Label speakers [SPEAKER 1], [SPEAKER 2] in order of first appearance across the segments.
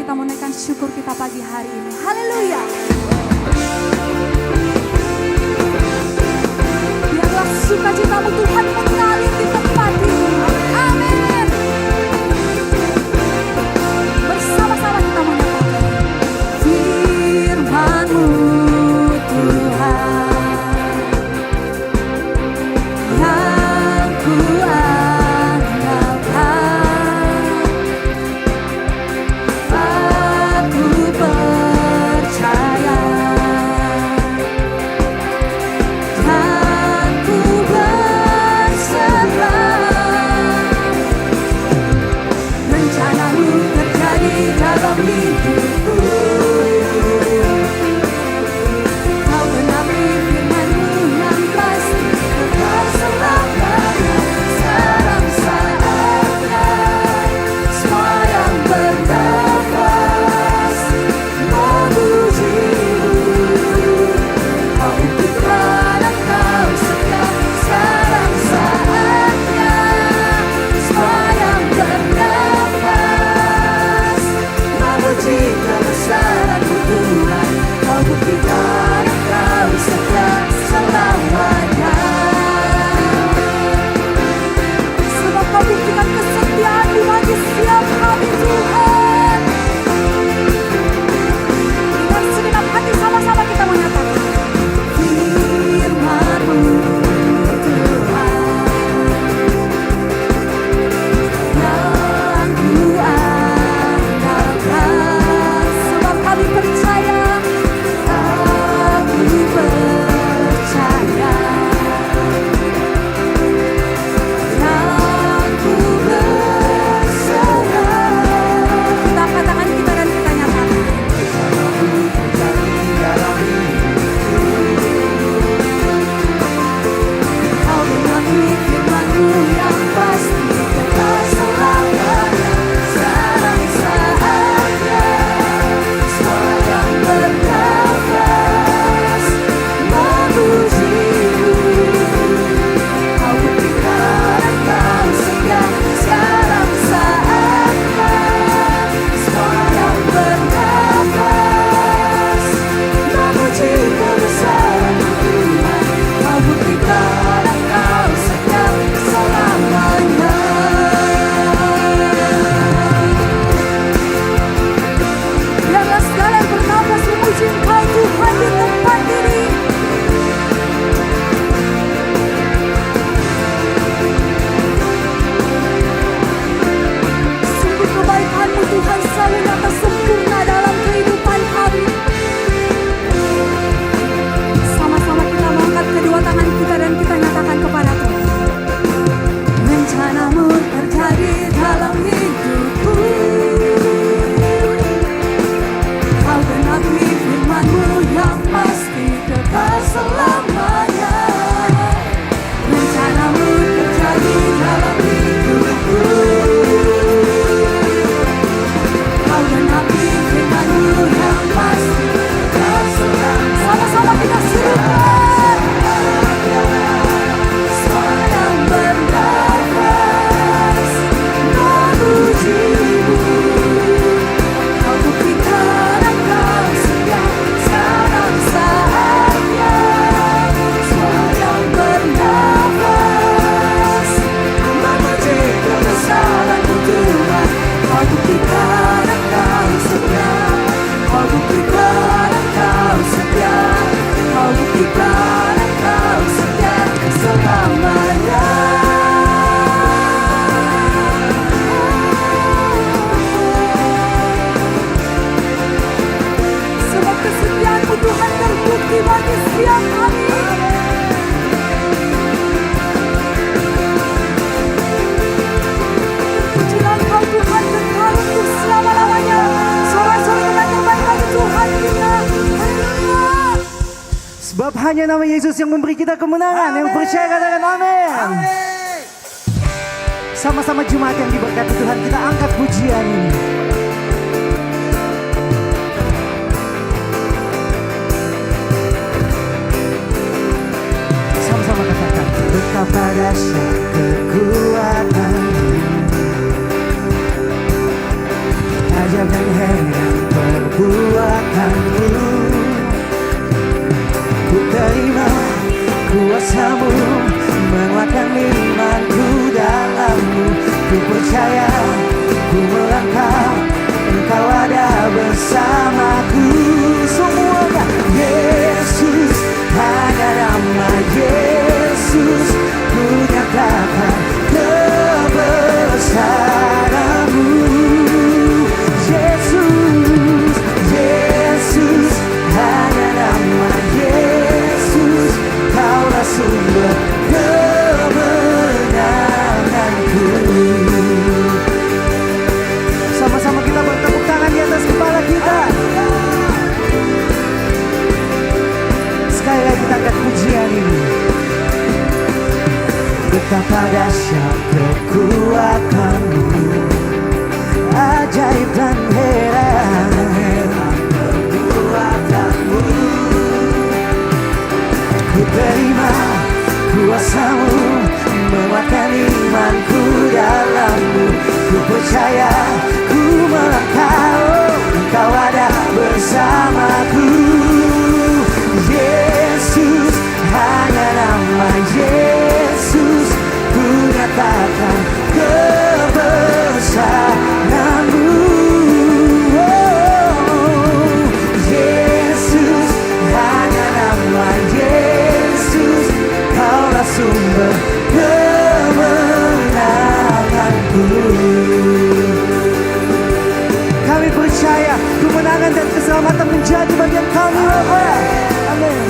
[SPEAKER 1] kita menaikkan syukur kita pagi hari ini. Haleluya. Biarlah sukacitamu Tuhan mengalir di tempat ini. Amin. Bersama-sama kita menyatakan firman-Mu Tuhan yang kuandalkan. Aku percaya dan ku berserah. Rencana-Mu terjadi dalam hidupku. Kau genapi firman-Mu yang pasti kekal selamanya. Sekarang saatnya semua yang bernafas memuji-Mu. Kau buktikan Engkau setia. Sekarang saatnya semua yang bernafas memuji kebesaran-Mu Tuhan. Kau buktikan Engkau setia selamanya. Sebab Kau buktikan kesetiaan-Mu bagi setiap kami Tuhan. Dengan segenap hati sama-sama kita menyatakan firman-Mu Tuhan yang kuandalkan. Sebab kami percaya, aku percaya dan ku berserah. Kita angkat tangan kita dan kita nyatakan Kau genapi firman-Mu yang pasti kekal selamanya. Sekarang saatnya semua yang bernafas memuji-Mu. Kau buktikan Engkau setia. Sekarang saatnya semua yang bernafas memuji kebesaran-Mu Tuhan. Kau buktikan Engkau setia selamanya. Biarlah segala yang bernafas memuji Engkau Tuhan di tempat ini. Sungguh kebaikan-Mu Tuhan selalu nyata sempurna dalam kehidupan kami. Sama-sama kita mengangkat kedua tangan kita dan kita nyatakan kepada Tuhan. Rencana-Mu terjadi dalam hidupku. Kau genapi firman-Mu yang pasti kekal selamanya. Rencana-Mu terjadi dalam hidupku. Kau genapi firman-Mu yang pasti kekal selamanya. Sama-sama kita serukan. Semua yang bernafas memuji-Mu. Kau buktikan Engkau setia. Sekarang saatnya semua yang bernafas memuji kebesaran-Mu Tuhan. Kau buktikan Engkau setia. Kau buktikan Engkau setia. Kau buktikan Engkau setia selamanya. Sebab kesetiaan-Mu Tuhan terbukti bagi setiap kami. Pujilah Engkau Tuhan kekal untuk selama-lamanya. Sorak-sorai dengan terbaik bagi Tuhan kita. Haleluya.
[SPEAKER 2] Sebab hanya nama Yesus yang memberi kita kemenangan. Yang percaya katakan amin. Sama-sama jemaat yang diberkati Tuhan, kita angkat pujian ini. Sama-sama katakan betapa dahsyat kekuatan, ajaib dan heran kekuatanmu. Ku terima kuasa-Mu, menguatkan imanku dalam-Mu. Ku percaya, ku melangkah, Engkau ada bersamaku. Semuanya Yesus, hanya nama Yesus, ku nyatakan kebesaran-Mu. Yesus, Yesus, hanya nama Yesus, Kaulah sumber kemenanganku. Sama-sama kita bertepuk tangan di atas kepala kita. Sekali lagi kita angkat pujian ini. Betapa dahsyat kekuatanmu, ajaib dan heran kekuatanmu. Ku terima kuasa-Mu, menguatkan imanku dalam-Mu. Ku percaya, ku melangkah, Engkau ada bersamaku. Yesus, hanya nama Yesus, ku nyatakan kebesaran-Mu. Oh, Yesus, hanya nama Yesus, Kaulah sumber kemenanganku. Kami percaya kemenangan dan keselamatan menjadi bagian kami, Bapa. Amin.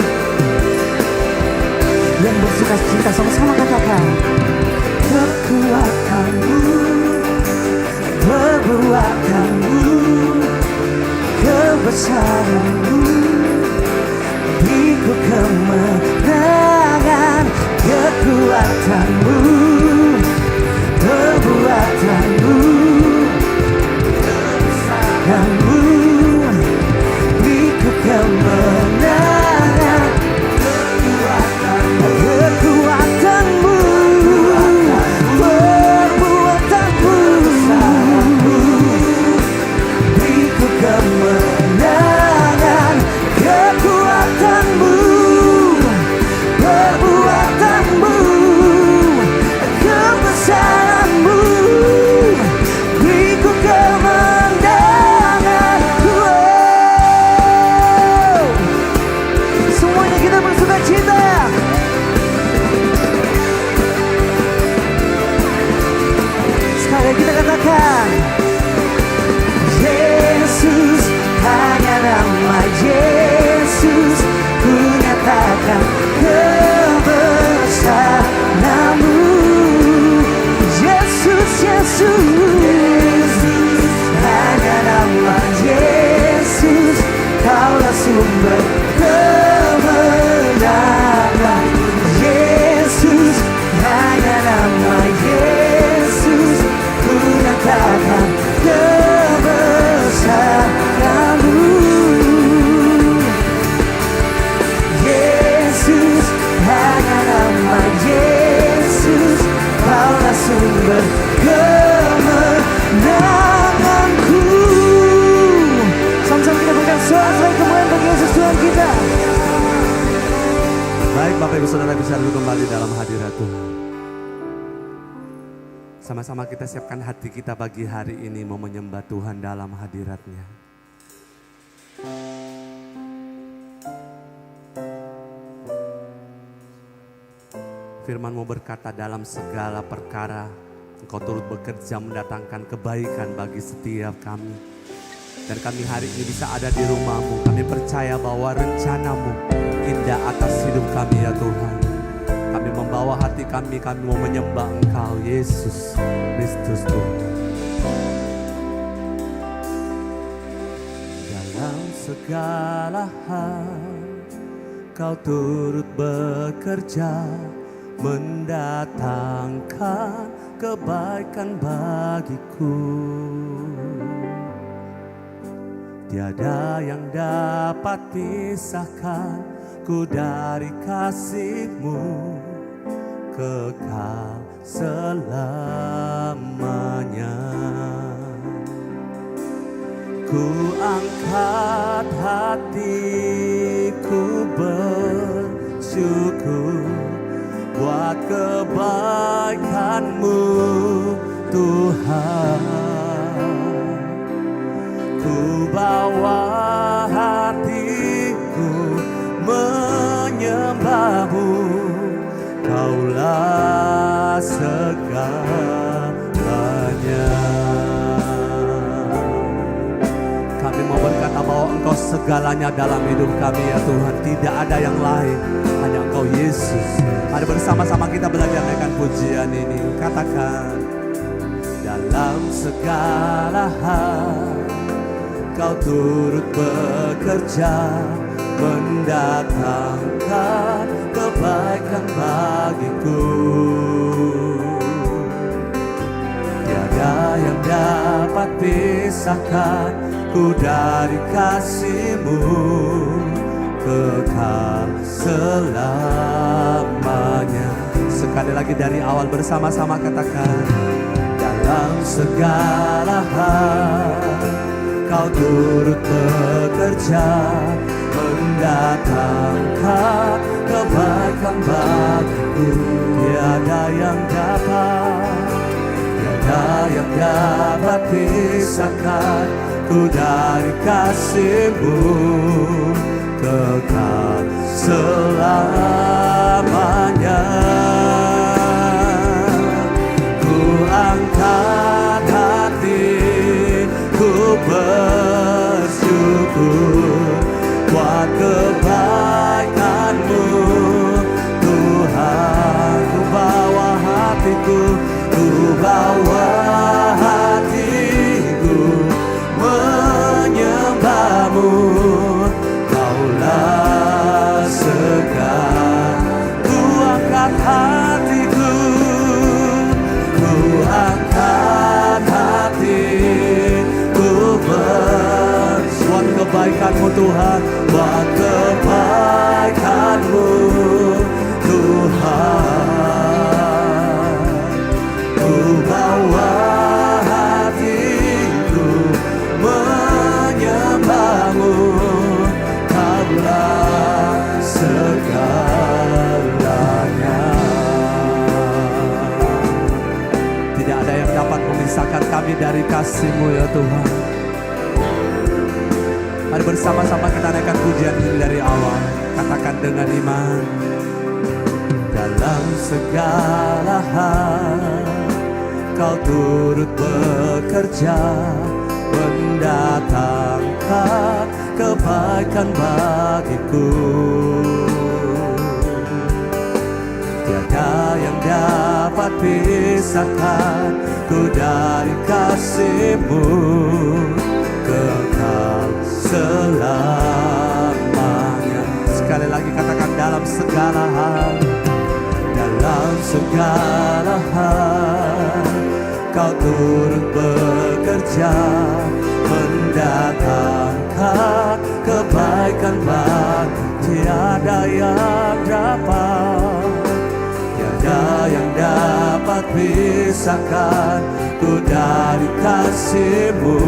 [SPEAKER 2] Yang bersuka cita sama-sama katakan, kekuatanmu, perbuatanmu, kebesaran-Mu, beriku kemenangan. Kekuatanmu, perbuatanmu, kebesaran-Mu, beriku kemenangan. Kekuatanmu, perbuatanmu, beriku kemenangan. Kekuatanmu, perbuatanmu, kebesaran-Mu, beriku kemenangan. Wow. Semuanya kita bersuka cita. Sekali kita katakan, Yesus, hanya nama Yesus, ku nyatakan kebesaran-Mu. Yesus, Yesus, hanya nama Yesus, Kaulah sumber kemenangan. Yesus, hanya nama Yesus, ku nyatakan kebesaran-Mu. Yesus, hanya nama Yesus, Kaulah sumber kemenanganku. Sama-sama kita berikan soal kemuliaan bagi Yesus Tuhan kita.
[SPEAKER 3] Baik, Bapak Ibu Saudara bisa duduk kembali dalam hadirat Tuhan. Sama-sama kita siapkan hati kita bagi hari ini mau menyembah Tuhan dalam hadirat-Nya. Firman-Mu berkata, dalam segala perkara Engkau turut bekerja mendatangkan kebaikan bagi setiap kami. Dan kami hari ini bisa ada di rumah-Mu. Kami percaya bahwa rencana-Mu indah atas hidup kami ya Tuhan. Kami membawa hati kami mau menyembah Engkau Yesus Kristus Tuhan. Dalam segala hal Kau turut bekerja mendatangkan kebaikan bagiku. Tiada yang dapat pisahkan ku dari kasih-Mu, kekal selamanya. Ku angkat hatiku bersyukur buat kebaikan-Mu Tuhan. Ku bawa hatiku menyembah-Mu, Kaulah segalanya. Kami mau berkata bahwa Engkau segalanya dalam hidup kami ya Tuhan. Tidak ada yang lain, hanya Engkau Yesus. Mari bersama-sama kita belajar dengan pujian ini. Katakan, dalam segala hal Kau turut bekerja, mendatangkan kebaikan bagiku. Tiada yang dapat pisahkan ku dari kasih-Mu, kekal selamanya. Sekali lagi dari awal bersama-sama katakan, dalam segala hal Kau turut bekerja, mendatangkan kebaikan bagiku. Tiada yang dapat pisahkan ku dari kasih-Mu, kekal selamanya. Ku angkat hatiku bersyukur buat kebaikan-Mu Tuhan. Ku bawa hatiku menyembah-Mu, Kaulah segala. Ku angkat hatiku buat kebaikan-Mu Tuhan, buat kebaikan-Mu Tuhan. Ku bawa hatiku menyembah-Mu, Kaulah segalanya. Tidak ada yang dapat memisahkan kami dari kasih-Mu ya Tuhan. Mari bersama-sama kita naikkan pujian ini dari awal. Katakan dengan iman, dalam segala hal Kau turut bekerja, mendatangkan kebaikan bagiku. Tiada yang dapat pisahkan ku dari kasih-Mu, kekal selamanya. Sekali lagi katakan, dalam segala hal, dalam segala hal Kau turut bekerja, mendatangkan kebaikan bagi. Tiada yang dapat pisahkan ku dari kasih-Mu,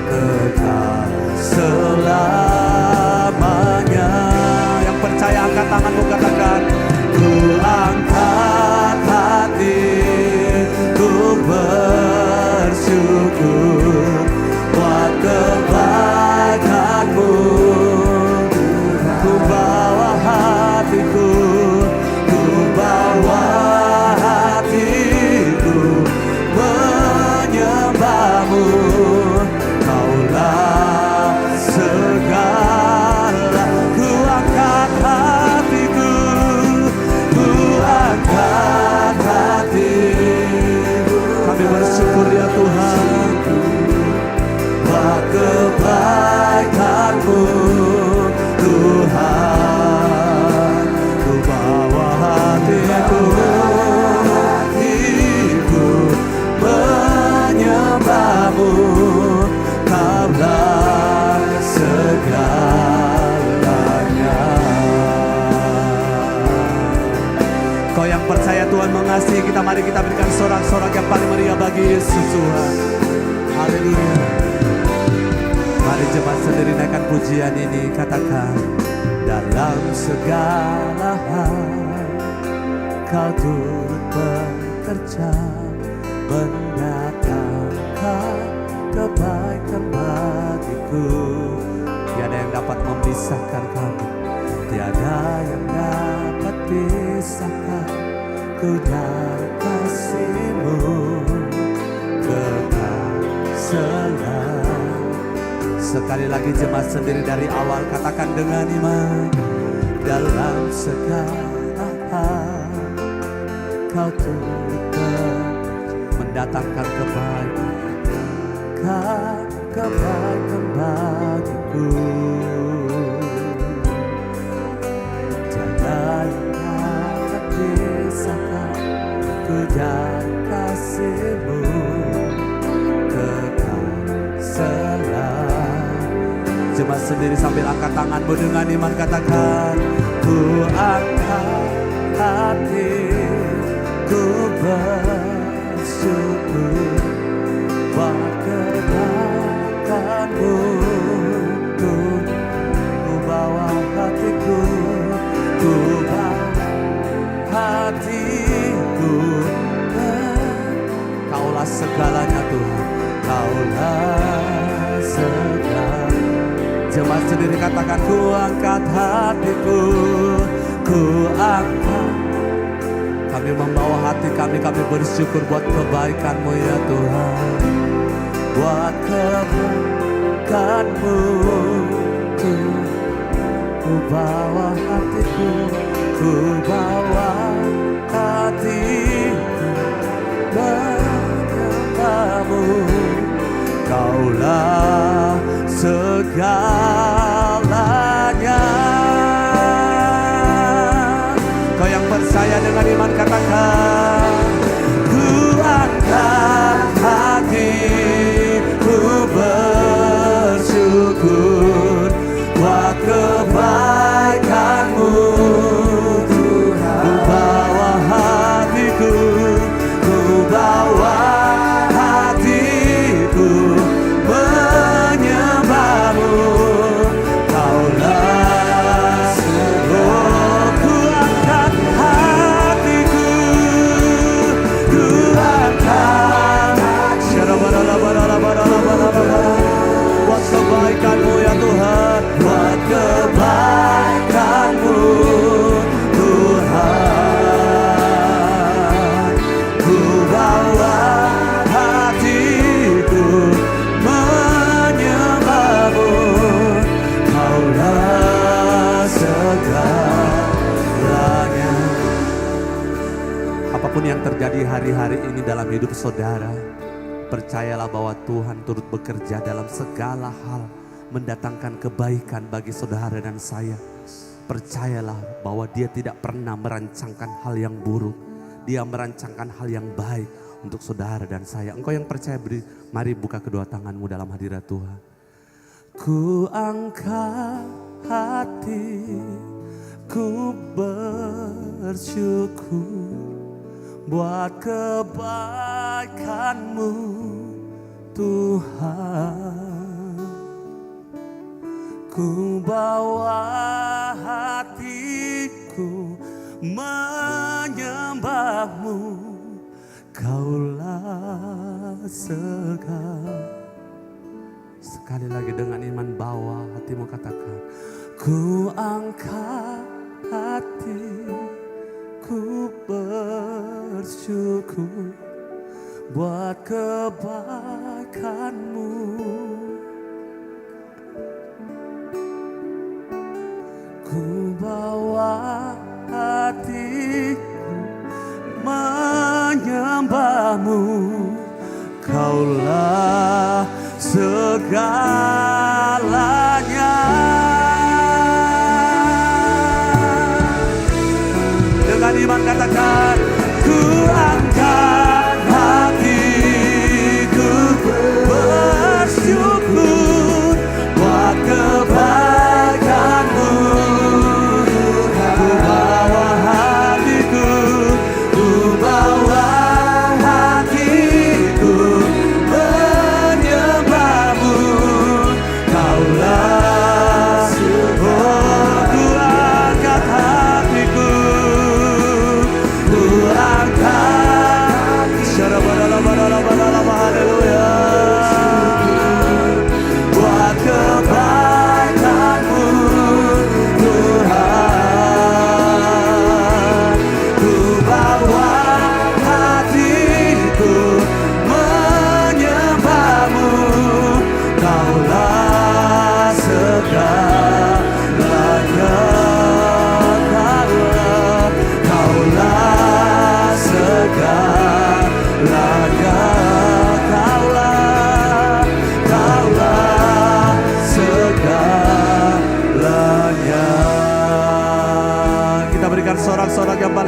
[SPEAKER 3] kekal selamanya. Yang percaya angkat tanganmu, katakan, ku angkat hatiku bersyukur buat kebaikan-Mu. Ku bawa hatiku menyembah-Mu, Kaulah segala. Ku angkat hatiku kami bersyukur ya Tuhan, buat kebaikan-Mu Tuhan. Ku bawa hatiku menyembah-Mu, Kaulah segalanya. Kau yang percaya Tuhan mengasihi kita, mari kita berikan sorak-sorak yang paling meriah bagi Yesus Tuhan. Haleluya. pujian ini, katakan dalam segala hal Kau turut bekerja mendatangkan kebaikan bagiku. Tiada yang dapat memisahkan kami, tiada yang dapat pisahkan ku dari kasih-Mu kekal selalu. Sekali lagi jemaat sendiri dari awal, katakan dengan iman. Dalam segala hal Kau turut mendatangkan kebaikan bagiku. Tiada yang dapat pisahkan ku dari kasih-Mu kekal selalu. Jemaat sendiri sambil angkat tanganmu dengan iman, katakan ku angkat hati, ku bersyukur buat kebaikan-Mu. Ku bawa hatiku, ku bawa hatiku. Kaulah segalanya Tuhan, Kaulah segalanya. Jemaat sendiri katakan ku angkat hatiku, ku angkat. Kami membawa hati kami bersyukur buat kebaikan-Mu ya Tuhan. Buat kebaikan-Mu Tuhan. Ku bawa hatiku, ku bawa hatiku menyembah-Mu. Kaulah segalanya. Kau yang percaya dengan iman katakan ku angkat hati, ku bersyukur buat kebaikan-Mu Tuhan. Ku bawa hatiku, ku bawa hatiku menyembah-Mu. Kaulah seluruh. Ku angkat hatiku, ku angkat. Buat kebaikan-Mu ya Tuhan, buat kebaikan-Mu Tuhan. Ku bawa hatiku menyembah-Mu. Kaulah segalanya. Apapun yang terjadi hari-hari ini dalam hidup saudara, percayalah bahwa Tuhan turut bekerja dalam segala hal, mendatangkan kebaikan bagi saudara dan saya. Percayalah bahwa Dia tidak pernah merancangkan hal yang buruk. Dia merancangkan hal yang baik untuk saudara dan saya. Engkau yang percaya, mari buka kedua tanganmu dalam hadirat Tuhan. Ku angkat hati, ku bersyukur buat kebaikan-Mu Tuhan. Ku bawa hatiku menyembah-Mu. Kaulah segala. Sekali lagi dengan iman bawa hatimu, katakan ku angkat hati, ku bersyukur buat kebaikan-Mu. Ku bawa hatiku menyembah-Mu. Kaulah segalanya. Dengan iman katakan ku angkat hatiku bersyukur buat kebaikan-Mu. Ku bawa hatiku, ku bawa hatiku menyembah-Mu. Kaulah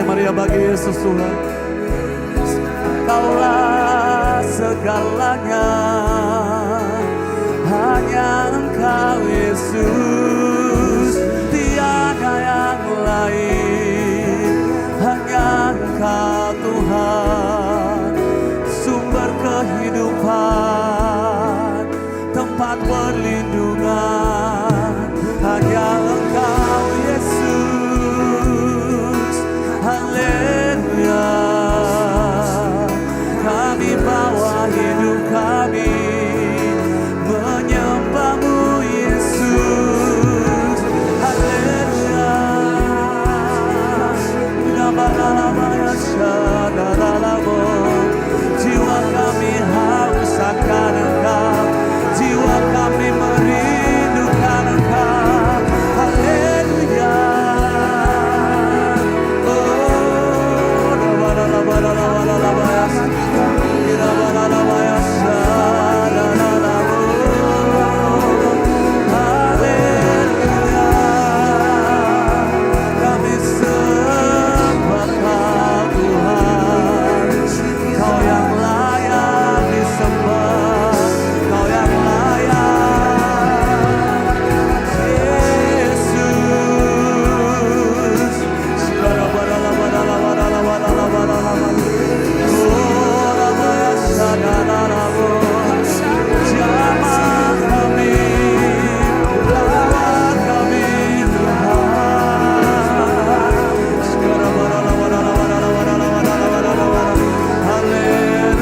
[SPEAKER 3] mari ya bagi Yesus Tuhan. Kaulah segalanya, hanya Engkau Yesus, tiada yang lain, hanya Engkau Tuhan, sumber kehidupan, tempat perlindungan, hanya Engkau Yesus. Haleluya. Kami bawa hidup kami menyembah-Mu Yesus. Haleluya. Jiwa kami haus akan Engkau, jiwa kami merindukan Engkau. Haleluya. Kami sembah Kau Tuhan, Kau yang layak disembah, Kau yang layak Yesus. Jamah kami, lawan kami Tuhan. Haleluya, haleluya.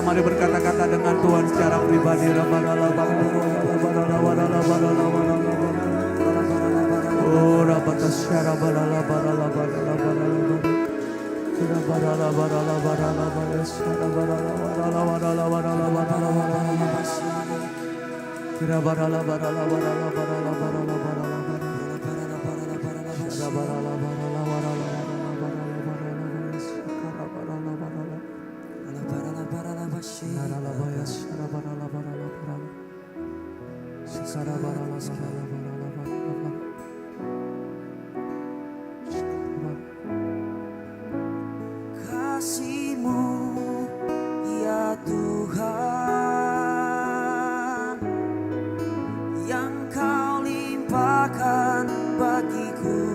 [SPEAKER 3] Mari berkata-kata dengan Tuhan secara pribadi. Oh,
[SPEAKER 2] Kasih-Mu ya Tuhan, yang Kau limpahkan bagiku,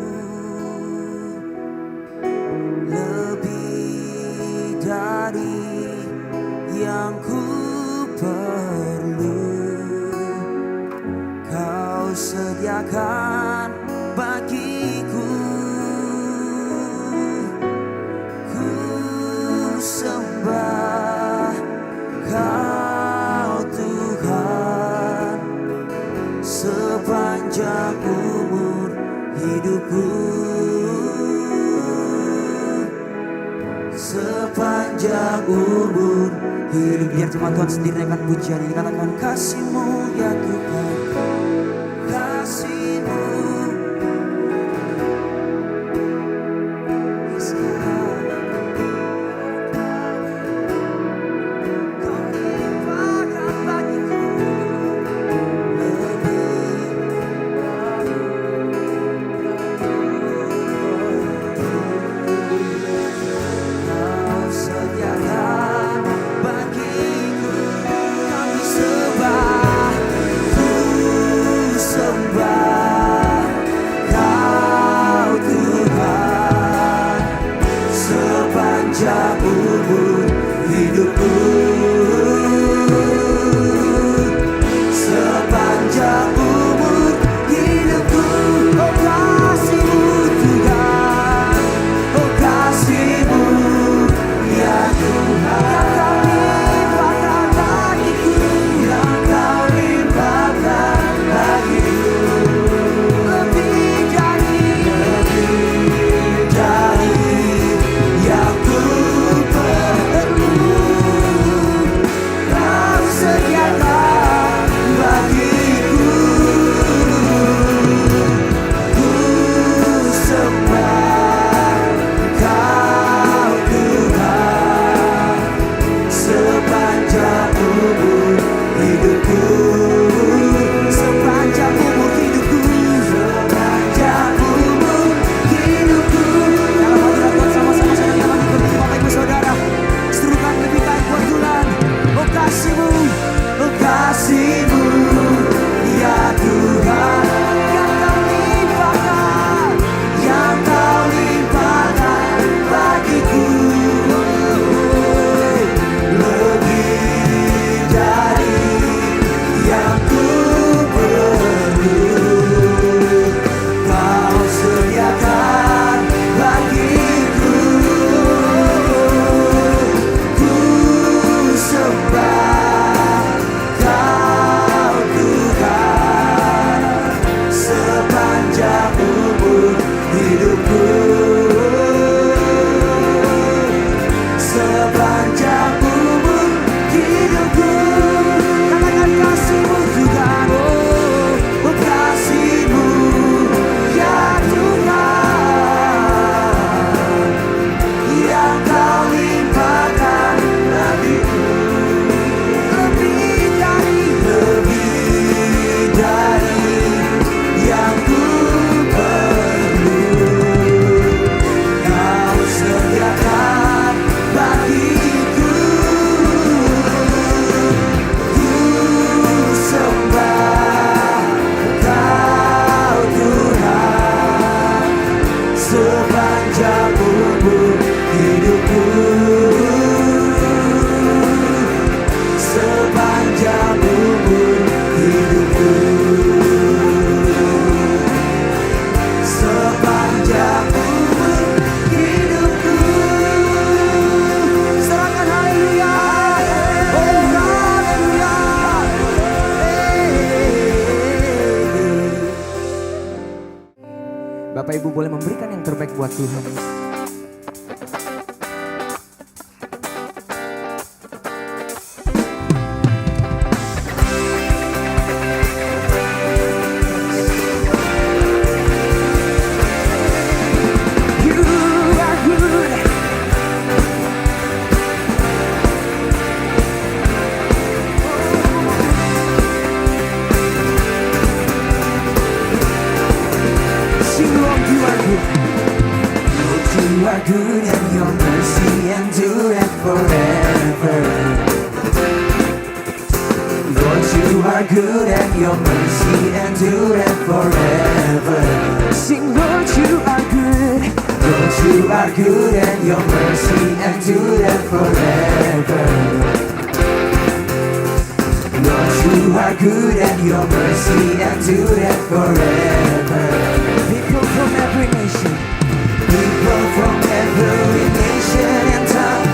[SPEAKER 2] lebih dari yang ku perlu. Kau sediakan bagiku. Ku sembah Kau Tuhan sepanjang umur hidupku, sepanjang umur hidup. Biar cuma Tuhan sendiri akan pujian ini. Katakan kasih-Mu ya Tuhan, kasih-Mu. Yes, God. Kau limpahkan bagiku, Kau sediakan bagiku. Kami sembah Tuhan. Bapak Ibu boleh memberikan yang terbaik buat Tuhan.
[SPEAKER 4] You are good and your mercy endureth forever. Lord, you are good and your mercy endureth forever. Sing, Lord, you are good. Lord, you are good and your mercy endureth forever. Lord, you are good and your mercy endureth forever. People from every nation, people from every nation and tongue,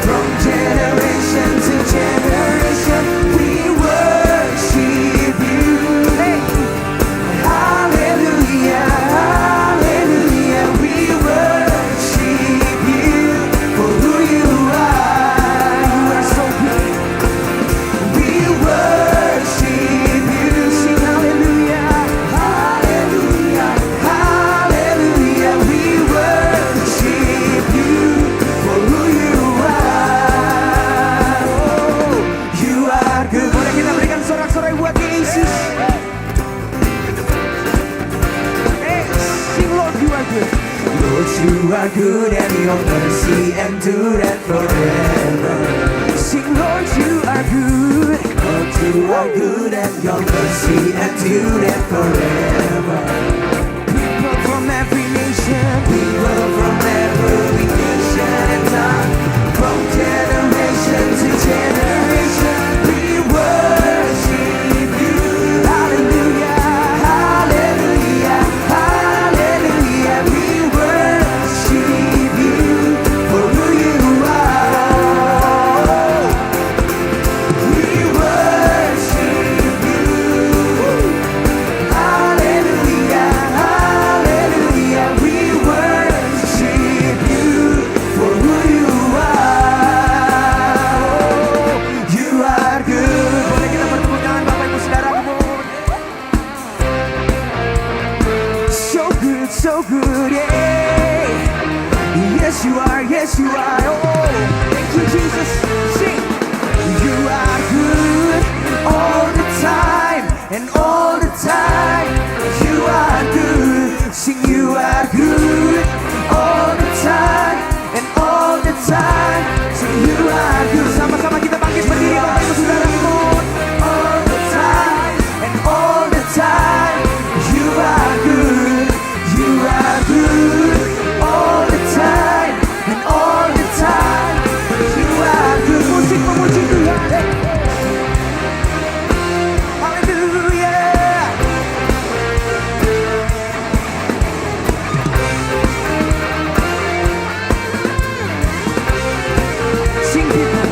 [SPEAKER 4] from generation to generation, we worship you. Hey. Hallelujah, hallelujah, we worship you for who you are. You are so good. We worship you. Sing hallelujah, hallelujah, hallelujah, we worship you for who you are. Oh, you are good. Boleh kita berikan sorak-sorai buat Yesus. Hey, sing, Lord, you are good. Lord, you are good and your mercy endureth forever. Sing, Lord, you are good. Lord, you are good and your mercy endureth forever. People from every nation, people from every nation and tongue, from generation to generation, we worship you. Hallelujah, hallelujah, hallelujah, we worship you for who you are. We worship you. Hallelujah, hallelujah, we worship you for who you are. You are good. Boleh kita bertepuk tangan Bapak Ibu Saudaraku. So good, so good, yeah. Yes you are, yes you are. Oh, thank you Jesus. Sing. You are good all the time and all the time. You are good. Sing, you are good all the time and all the time. Sing, you are good. Sama-sama kita bangkit berdiri Bapak Ibu Saudaraku. All the time and all the time. You are good. You are good all the time and all the time. You are good. Musik memuji Tuhan. Hey. Hallelujah. Sing, people.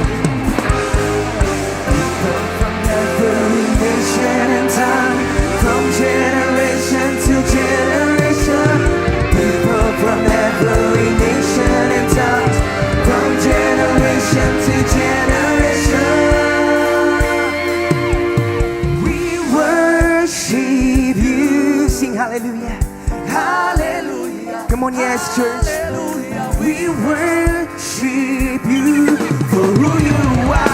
[SPEAKER 4] People from every nation and tongue, from generation to generation. People from every nation and tongue, from generation to generation. We worship you. Sing hallelujah, hallelujah. Come on, yes, church. Hallelujah. We worship you for who you are.